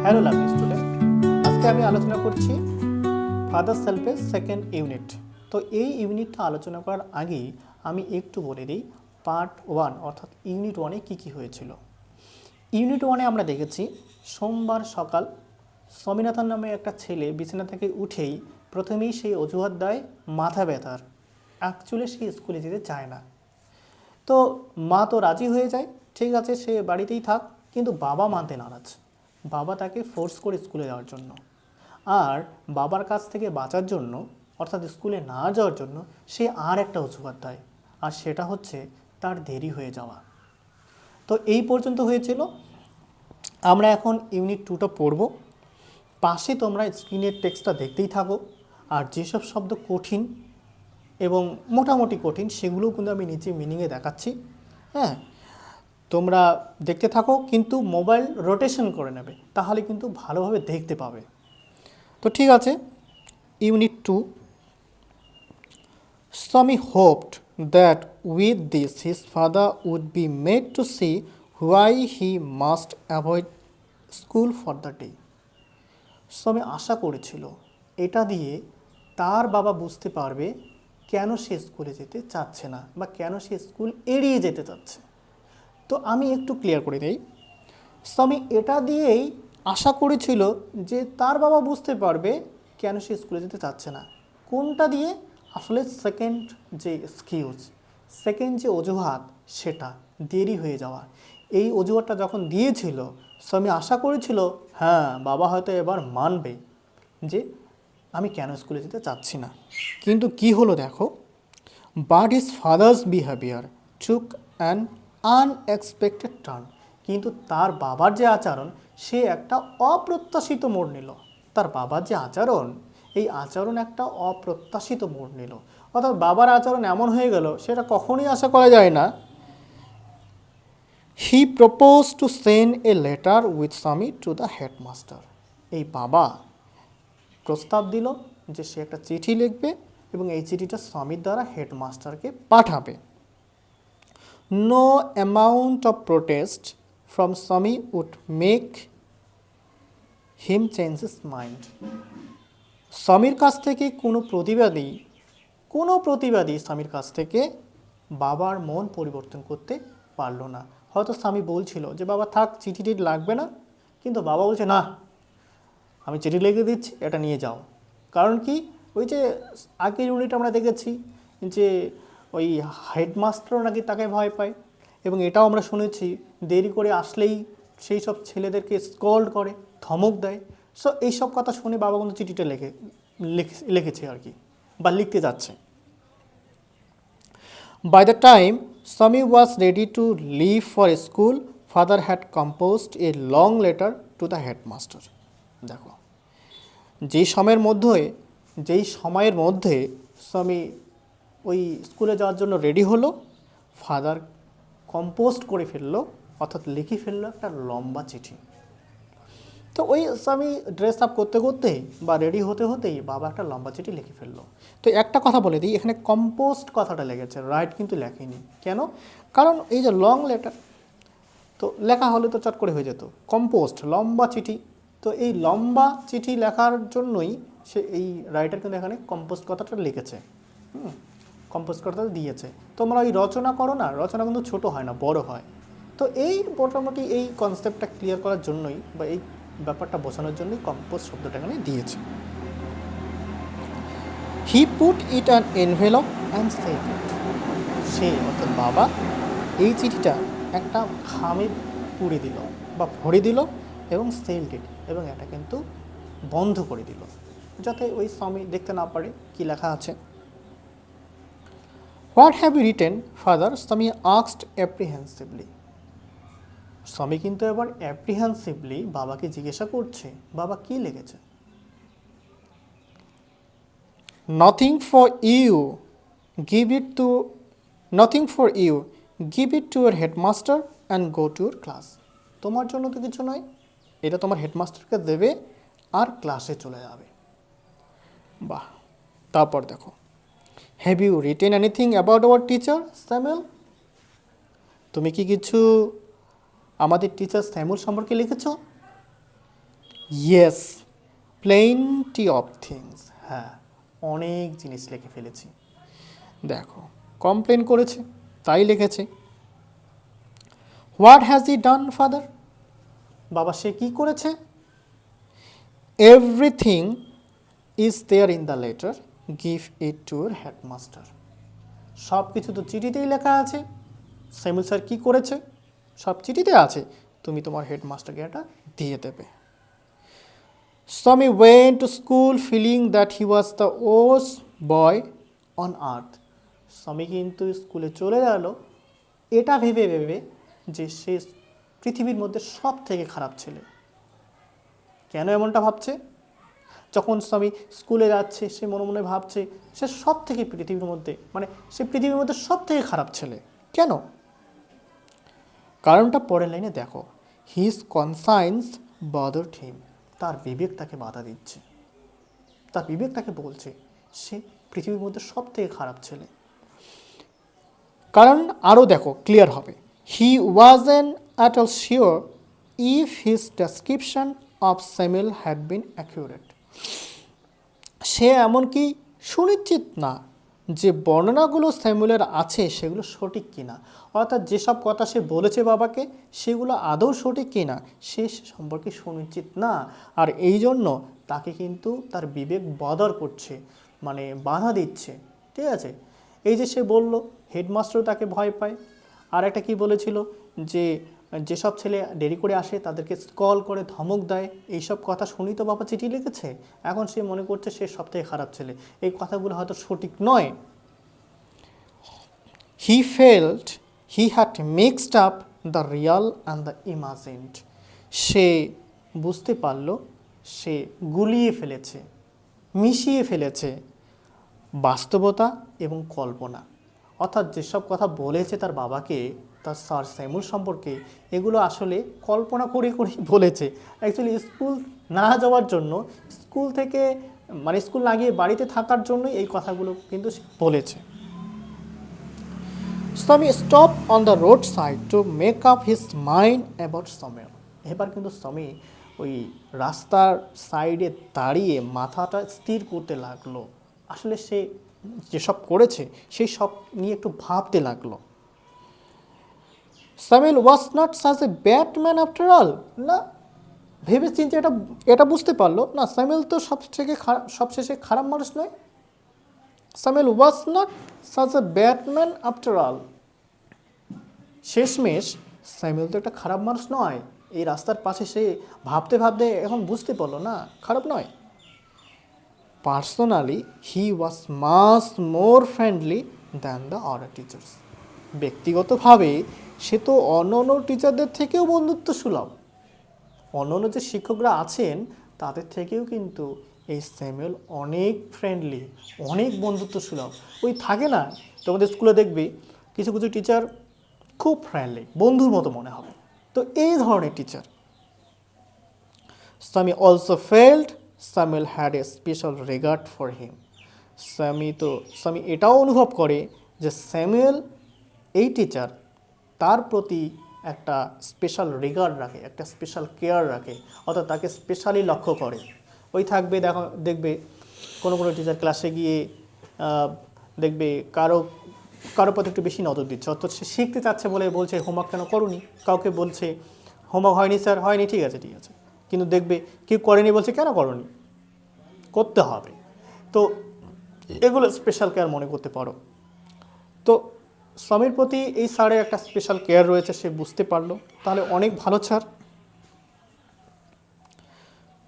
Hello lovely student, আজকে আমি আলোচনা করছি ফাদার সেলফের সেকেন্ড ইউনিট। তো এই ইউনিটটা আলোচনা করার আগেই আমি একটু বলে দিই পার্ট 1 অর্থাৎ ইউনিট 1-এ কী কী হয়েছিল। ইউনিট 1-এ আমরা দেখেছি সোমবার সকাল স্বামীনাথন নামে একটা ছেলে বিছানা থেকে উঠেই প্রথমেই সেই অজুহাত দেয় মাথা ব্যথার। অ্যাকচুয়ালি সে স্কুলে যেতে চায় না। তো মা তো রাজি হয়ে যায়, ঠিক আছে সে বাড়িতেই থাক, কিন্তু বাবা মানতে নারাজ। বাবা তাকে ফোর্স করে স্কুলে যাওয়ার জন্য, আর বাবার কাছ থেকে বাঁচার জন্য অর্থাৎ স্কুলে না যাওয়ার জন্য সে আর একটা অজুহাত দেয়, আর সেটা হচ্ছে তার দেরি হয়ে যাওয়া। তো এই পর্যন্ত হয়েছিল। আমরা এখন ইউনিট 2টা পড়ব। পাশে তোমরা স্ক্রিনের টেক্সটটা দেখতেই থাকো, আর যেসব শব্দ কঠিন এবং মোটামুটি কঠিন সেগুলোও কিন্তু আমি নিচে মিনিংয়ে দেখাচ্ছি। হ্যাঁ, তোমরা দেখতে থাকো, কিন্তু মোবাইল রোটেশন করে নেবে, তাহলে কিন্তু ভালোভাবে দেখতে পাবে। তো ঠিক আছে, unit 2। Swami hoped that with this his father would be made to see why he must avoid school for the day. স্বামী আশা করেছিল এটা দিয়ে তার বাবা বুঝতে পারবে কেন সে স্কুলে যেতে চাচ্ছে না বা কেন সে স্কুল এড়িয়ে যেতে চাচ্ছে। তো আমি একটু ক্লিয়ার করে দিই। স্বামী এটা দিয়েই আশা করেছিল যে তার বাবা বুঝতে পারবে কেন সে স্কুলে যেতে চাচ্ছে না। কোনটা দিয়ে? আসলে সেকেন্ড যে এক্সকিউজ, সেকেন্ড যে অজুহাত, সেটা দেরি হয়ে যাওয়া। এই অজুহাতটা যখন দিয়েছিল স্বামী আশা করেছিল হ্যাঁ বাবা হয়তো এবার মানবে যে আমি কেন স্কুলে যেতে চাচ্ছি না। কিন্তু কি হলো দেখো, but his father's behaviour took an unexpected turn. কিন্তু তার বাবার যে আচরণ সে একটা অপ্রত্যাশিত মোড় নিল। তার বাবার যে আচরণ, এই আচরণ একটা অপ্রত্যাশিত মোড় নিল। অর্থাৎ বাবার আচরণ এমন হয়ে গেল সেটা কখনোই আশা করা যায় না। হি propose to send a letter with স্বামী টু দ্য হেডমাস্টার। এই বাবা প্রস্তাব দিল যে সে একটা চিঠি লিখবে এবং এই চিঠিটা স্বামীর দ্বারা হেডমাস্টারকে পাঠাবে। No amount of protest from Swami would make him change his mind. স্বামীর কাছ থেকে কোনো প্রতিবাদী স্বামীর কাছ থেকে বাবার মন পরিবর্তন করতে পারলো না। হয়তো স্বামী বলছিল যে বাবা থাক, চিঠিটি লাগবে না, কিন্তু বাবা বলছে না, আমি চিঠি লিখে দিচ্ছি, এটা নিয়ে যাও। কারণ কি, ওই যে আগের ইউনিট আমরা দেখেছি যে ওই হেডমাস্টারও নাকি তাকে ভয় পায়, এবং এটাও আমরা শুনেছি দেরি করে আসলেই সেই সব ছেলেদেরকে স্কল্ড করে, ধমক দেয়। সো এইসব কথা শুনে বাবা কিন্তু চিঠিটা লিখেছে আর কি, বা লিখতে যাচ্ছে। By the time Swami was ready to leave for school, father had composed a long letter to the headmaster. দেখো, যেই সময়ের মধ্যে স্বামী ওই স্কুলে যাওয়ার জন্য রেডি হলো, ফাদার কম্পোস্ট করে ফেললো, অর্থাৎ লিখে ফেললো একটা লম্বা চিঠি। তো ওই স্বামী ড্রেস আপ করতে করতেই বা রেডি হতে হতেই বাবা একটা লম্বা চিঠি লিখে ফেললো। তো একটা কথা বলে দিই, এখানে কম্পোস্ট কথাটা লেগেছে, রাইট কিন্তু লেখেনি। কেন? কারণ এই যে লং লেটার, তো লেখা হলে তো চট করে হয়ে যেত। কম্পোস্ট লম্বা চিঠি, তো এই লম্বা চিঠি লেখার জন্যই সে এই রাইটার কিন্তু এখানে কম্পোস্ট কথাটা লিখেছে। কম্পোস্ট কথাটা দিয়েছে। তোমরা ওই রচনা করো না, রচনা কিন্তু ছোট হয় না, বড় হয়। তো এই মোটামুটি এই কনসেপ্টটা ক্লিয়ার করার জন্যই বা এই ব্যাপারটা বোঝানোর জন্যই কম্পোস্ট শব্দটা এখানে দিয়েছে। He put it an envelope and sealed it. সে অর্থাৎ বাবা এই চিঠিটা একটা খামে পুড়ে দিল বা ভরে দিল এবং সেলড ইট, এবং এটা কিন্তু বন্ধ করে দিল, যাতে ওই স্বামী দেখতে না পারে কি লেখা আছে। What have you written father? Swami asked apprehensively. Swami কিন্তু এবার অ্যাপ্রিহেন্সিভলি বাবাকে জিজ্ঞাসা করছে বাবা কি লিখেছে। Nothing for you, give it to your headmaster and go to your class. তোমার জন্য তো কিছু নয়, এটা তোমার হেডমাস্টারকে দেবে আর ক্লাসে চলে যাবে। বাহ। তারপর দেখো, have you written anything about our teacher Samuel? তুমি কি কিছু আমাদের টিচার স্যামুয়েল সম্পর্কে লিখেছ? Yes, plenty of things. হ্যাঁ, অনেক জিনিস লিখে ফেলেছি। দেখো, কমপ্লেন করেছে তাই লিখেছে। What has he done father? বাবা সে কি করেছে? Everything is there in the letter, give it to your headmaster. সব কিছু তো চিঠিতেই লেখা আছে। স্যামুয়েল স্যার কী করেছে? সব চিঠিতে আছে, তুমি তোমার হেডমাস্টারকে এটা দিয়ে দেবে। Swami went to school feeling that he was the worst boy on earth. স্বামী কিন্তু স্কুলে চলে গেল এটা ভেবে ভেবে যে সে পৃথিবীর মধ্যে সব থেকে খারাপ ছেলে। কেন এমনটা ভাবছে? যখন স্বামী স্কুলে যাচ্ছে সে মনে মনে ভাবছে সে সব থেকে পৃথিবীর মধ্যে সে পৃথিবীর মধ্যে সব থেকে খারাপ ছেলে। কেন? কারণটা পরের লাইনে দেখো, হিজ কনসায়েন্স বদার্ড হিম। তার বিবেক তাকে বাধা দিচ্ছে, তার বিবেক তাকে বলছে সে পৃথিবীর মধ্যে সব থেকে খারাপ ছেলে। কারণ আরও দেখো ক্লিয়ার হবে, he wasn't at all sure if his description of Samuel had been accurate. সে এমনকি সুনিশ্চিত না যে বর্ণনাগুলো স্যামুয়েলের আছে সেগুলো সঠিক কিনা, অর্থাৎ যেসব কথা সে বলেছে বাবাকে সেগুলো আদৌ সঠিক কিনা সে সম্পর্কে সুনিশ্চিত না। আর এই জন্য তাকে কিন্তু তার বিবেক বদর করছে, বাধা দিচ্ছে। ঠিক আছে, এই যে সে বলল হেডমাস্টারও তাকে ভয় পায়। আর একটা কী বলেছিল যে যেসব ছেলে দেরি করে আসে তাদেরকে কল করে ধমক দেয়, এইসব কথা শুনি তো বাবা চিঠি লিখেছে। এখন সে মনে করছে সে সবথেকে খারাপ ছেলে। এই কথাগুলো হয়তো সঠিক নয়। He felt he had mixed up the real and the imagined. সে বুঝতে পারল সে গুলিয়ে ফেলেছে, মিশিয়ে ফেলেছে বাস্তবতা এবং কল্পনা। অর্থাৎ যেসব কথা বলেছে তার বাবাকে তার স্যার স্যামুয়েল সম্পর্কে, এগুলো আসলে কল্পনা করে করেই বলেছে। অ্যাকচুয়ালি স্কুল না যাওয়ার জন্য, স্কুল থেকে স্কুল না গিয়ে বাড়িতে থাকার জন্যই এই কথাগুলো কিন্তু সে বলেছে। স্বামী stop on the road side to make up his mind about Samuel. এবার কিন্তু স্বামী ওই রাস্তার সাইডে দাঁড়িয়ে মাথাটা স্থির করতে লাগলো। আসলে সে যেসব করেছে সেই সব নিয়ে একটু ভাবতে লাগলো। Samuel was not such a bad man after all. না, ভেবে চিন্তে এটা বুঝতে পারলো না, স্যামুয়েল তো সবশেষে খারাপ মানুষ নয়। Samuel was not such a bad man after all. শেষমেশ স্যামুয়েল তো একটা খারাপ মানুষ নয়। এই রাস্তার পাশে সে ভাবতে ভাবতে এখন বুঝতে পারলো না খারাপ নয়। Personally he was much more friendly than the other teachers. ব্যক্তিগতভাবে সে তো অন্য টিচারদের থেকেও বন্ধুত্ব সুলভ। অন্য যে শিক্ষকরা আছেন তাদের থেকেও কিন্তু এই স্যামুয়েল অনেক ফ্রেন্ডলি, অনেক বন্ধুত্ব সুলভ। ওই থাকে না তোমাদের স্কুলে দেখবে কিছু কিছু টিচার খুব ফ্রেন্ডলি, বন্ধুর মতো মনে হবে, তো এই ধরনের টিচার। স্বামী also felt Samuel had a special regard for him. স্বামী এটাও অনুভব করে যে স্যামুয়েল এই টিচার তার প্রতি একটা স্পেশাল রিগার্ড রাখে, একটা স্পেশাল কেয়ার রাখে, অর্থাৎ তাকে স্পেশালি লক্ষ্য করে। ওই দেখবে কোনো টিচার ক্লাসে গিয়ে দেখবে কারো প্রতি একটু বেশি নজর দিচ্ছে, অর্থাৎ সে শিখতে চাচ্ছে বলে বলছে হোমওয়ার্ক কেন করোনি, কাউকে বলছে হোমওয়ার্ক হয়নি স্যার, হয়নি, ঠিক আছে। কিন্তু দেখবে কেউ করেনি বলছে কেন করোনি, করতে হবে। তো এগুলো স্পেশাল কেয়ার মনে করতে পারো। তো স্বামীর প্রতি এই স্যারের একটা স্পেশাল কেয়ার রয়েছে, সে বুঝতে পারলো, তাহলে অনেক ভালো স্যার।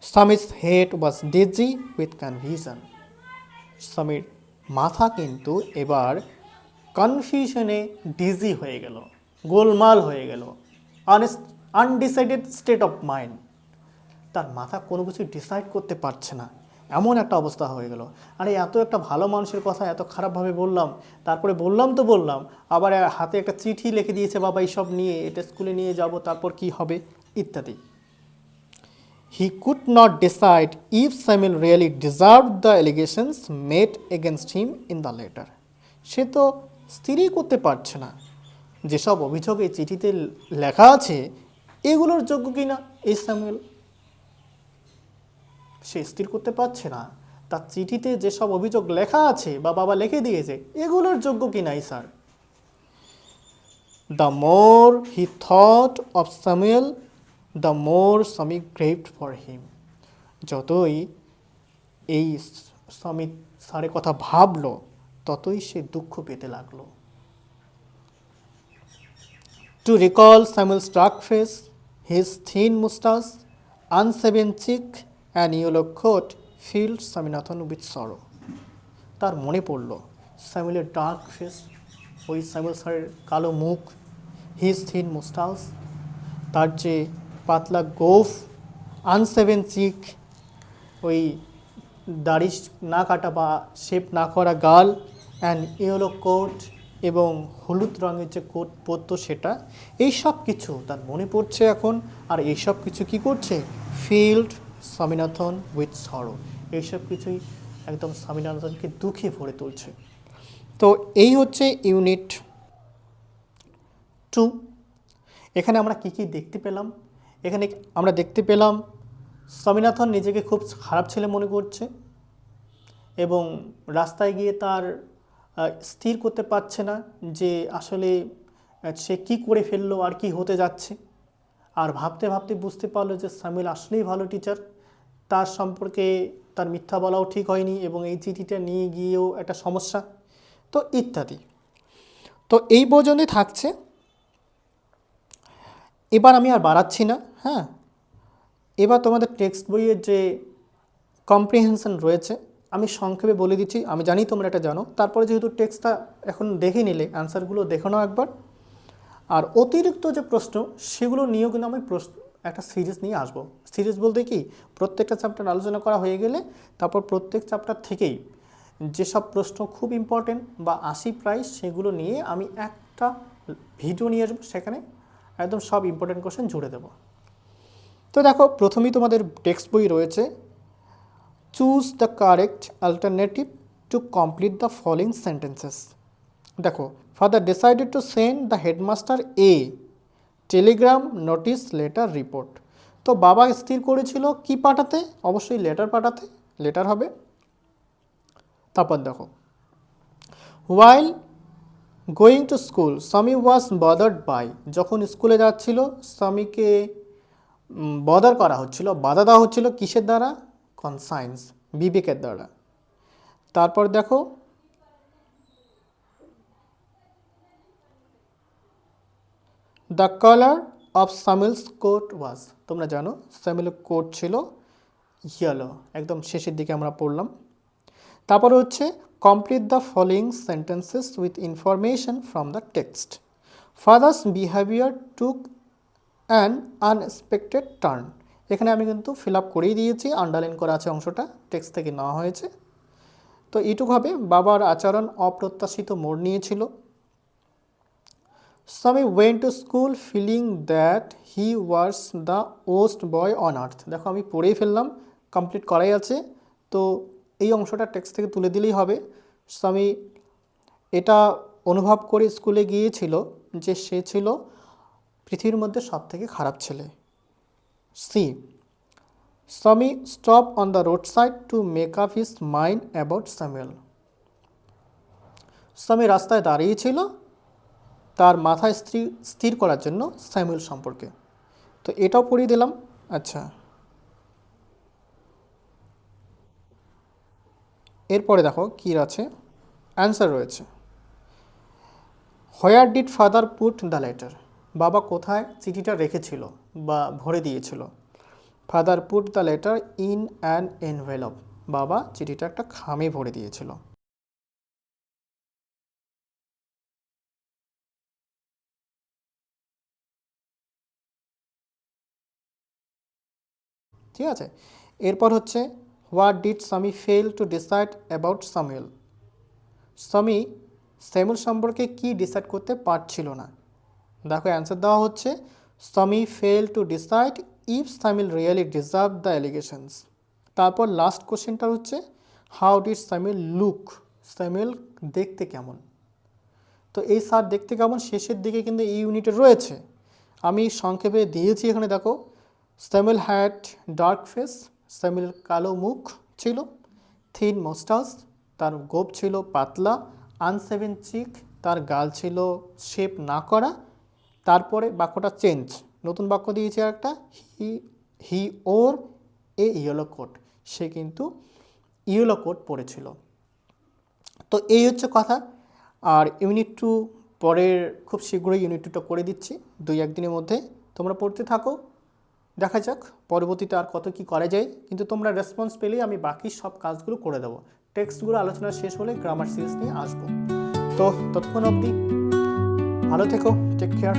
স্বামীর head was dizzy with confusion. স্বামীর মাথা কিন্তু এবার কনফিউশনে ডিজি হয়ে গেল, গোলমাল হয়ে গেল, আনডিসাইডেড স্টেট অফ মাইন্ড। তার মাথা কোনো কিছু ডিসাইড করতে পারছে না, এমন একটা অবস্থা হয়ে গেল। আরে এত একটা ভালো মানুষের কথা এত খারাপভাবে বললাম, তারপরে বললাম, আবার হাতে একটা চিঠি লিখে দিয়েছে বাবা এইসব নিয়ে, এটা স্কুলে নিয়ে যাব, তারপর কি হবে ইত্যাদি। He could not decide if Samuel really deserve the allegations made against him in the letter. সে তো স্থিরই করতে পারছে না যেসব অভিযোগ এই চিঠিতে লেখা আছে এগুলোর যোগ্য কিনা এই স্যামুয়েল। সে স্থির করতে পারছে না তার চিঠিতে যেসব অভিযোগ লেখা আছে বা বাবা লিখে দিয়েছে এগুলোর যোগ্য কি নাই sir. The more he thought of Samuel the more স্বামী গ্রেভড ফর হিম। যতই এই স্বামী স্যারের কথা ভাবলো ততই সে দুঃখ পেতে লাগলো। To recall Samuel's dark face, his thin mustache, unshaven cheek and yellow coat filled Swaminathan with sorrow. তার মনে পড়ল স্যামুয়েলের ডার্ক ফেস, ওই স্যামুয়েল স্যারের কালো মুখ, হিজ থিন মুস্টাস, তার যে পাতলা গোফ, আনসেভেন চিক, ওই দাড়ি না কাটা বা শেপ না করা গাল, অ্যান্ড ইয়েলো কোট এবং হলুদ রঙের যে কোট পরতো সেটা, এই সব কিছু তার মনে পড়ছে এখন। আর এইসব কিছু কি করছে? Field Swaminathan with sorrow. এইসব কিছুই একদম স্বামীনাথনকে দুঃখে ভরে তুলছে। তো এই হচ্ছে ইউনিট 2। এখানে আমরা কি কি দেখতে পেলাম? এখানে আমরা দেখতে পেলাম স্বামীনাথন নিজেকে খুব খারাপ ছেলে মনে করছে এবং রাস্তায় গিয়ে তার স্থির করতে পারছে না যে আসলে সে কি করে ফেললো আর কি হতে যাচ্ছে। আর ভাবতে ভাবতে বুঝতে পারলো যে স্যামুয়েল আসলেই ভালো টিচার, তার সম্পর্কে তার মিথ্যা বলাও ঠিক হয়নি এবং এই চিঠিটা নিয়ে গিয়েও একটা সমস্যা, তো ইত্যাদি। তো এই পর্যন্তই থাকছে। এবার আমি আর বাড়াচ্ছি না। হ্যাঁ, এবার তোমাদের টেক্সট বইয়ের যে কম্প্রিহেনশন রয়েছে আমি সংক্ষেপে বলে দিচ্ছি। আমি জানি তোমরা এটা জানো, তারপরে যেহেতু টেক্সটটা এখন দেখে নিলে অ্যান্সারগুলো দেখে নাও একবার। আর অতিরিক্ত যে প্রশ্ন সেগুলো নিয়েও কিন্তু আমি একটা সিরিজ নিয়ে আসবো। সিরিজ বলতে কি, প্রত্যেকটা চ্যাপ্টার আলোচনা করা হয়ে গেলে তারপর প্রত্যেক চ্যাপ্টার থেকেই যেসব প্রশ্ন খুব ইম্পর্টেন্ট বা 80 প্রাইস সেগুলো নিয়ে আমি একটা ভিডিও নিয়ে আসবো, সেখানে একদম সব ইম্পর্টেন্ট কোশ্চেন জুড়ে দেবো। তো দেখো, প্রথমেই তোমাদের টেক্সট বই রয়েছে, choose the correct alternative to complete the following sentences. দেখো, father decided to send the headmaster a telegram, notice, letter, report. তো বাবা স্থির করেছিল কি পাঠাতে? অবশ্যই লেটার পাঠাতে, লেটার হবে। তারপর দেখো, হোয়াইল গোয়িং টু স্কুল স্বামী ওয়াজ বদার্ড বাই। যখন স্কুলে যাচ্ছিল স্বামীকে বদার করা হচ্ছিল, বাধা দেওয়া হচ্ছিল কিসের দ্বারা? কনসাইন্স, বিবেকের দ্বারা। তারপর দেখো, the colour of Samuel's coat was. তোমরা জানো স্যামুয়েলের কোট ছিল ইয়েলো, একদম শেষের দিকে আমরা পড়লাম। তারপর হচ্ছে complete the following sentences with information from the text. Father's behaviour took an unexpected turn. এখানে আমি কিন্তু ফিল আপ করেই দিয়েছি, আন্ডারলাইন করা আছে অংশটা, টেক্সট থেকে নেওয়া হয়েছে। তো এইটুক হবে, বাবার আচরণ অপ্রত্যাশিত মোড় নিয়েছিল। Swami went to school feeling that he was the worst boy on earth. দেখো আমি পড়েই ফেললাম, কমপ্লিট করাই আছে, তো এই অংশটা টেক্সট থেকে তুলে দিলেই হবে। স্বামী এটা অনুভব করে স্কুলে গিয়েছিল যে সে ছিল পৃথিবীর মধ্যে সব থেকে খারাপ ছেলে। সি, স্বামী stop on the road side to make up his mind about Samuel. স্বামী রাস্তায় দাঁড়িয়েছিল তার মাথায় স্থির করার জন্য স্যামুয়েল সম্পর্কে। তো এটাও পড়িয়ে দিলাম। আচ্ছা, এরপরে দেখো কী আছে, অ্যান্সার রয়েছে। Where did father put the letter. বাবা কোথায় চিঠিটা রেখেছিল বা ভরে দিয়েছিল? Father put the letter in an envelope. বাবা চিঠিটা একটা খামে ভরে দিয়েছিল। ঠিক আছে, এরপর হচ্ছে হোয়াট ডিড স্বামী fail to decide about Samuel. স্বামী স্যামুয়েল সম্পর্কে কি ডিসাইড করতে পারছিল না? দেখো অ্যান্সার দেওয়া হচ্ছে, স্বামী fail to decide if Samuel really deserve the allegations. তারপর লাস্ট কোশ্চেনটা হচ্ছে, how did Samuel look. Samuel দেখতে কেমন? তো এই স্যার দেখতে কেমন শেষের দিকে কিন্তু এই ইউনিটে রয়েছে, আমি সংক্ষেপে দিয়েছি এখানে। দেখো, Samuel had dark face, Samuel কালো মুখ ছিল, থিন মোস্টাস তার গোপ ছিল পাতলা, আনসেভেন চিক তার গাল ছিল শেপ না করা। তারপরে বাক্যটা চেঞ্জ, নতুন বাক্য দিয়েছে একটা, হি ওর এ ইয়েলো কোট, সে কিন্তু ইয়েলো কোট পরেছিল। তো এই হচ্ছে কথা। আর ইউনিট 2 পরের খুব শীঘ্রই ইউনিট 2টা করে দিচ্ছি, 2-1 দিনের মধ্যে। তোমরা পড়তে থাকো, দেখা যাক পরবর্তীতে আর কত কি করা যায়। কিন্তু তোমরা রেসপন্স পেলেই আমি বাকি সব কাজগুলো করে দেবো। টেক্সটগুলো আলোচনা শেষ হলে গ্রামার সিরিজ নিয়ে আসবো। তো ততক্ষণ অবধি ভালো থেকো, টেক কেয়ার।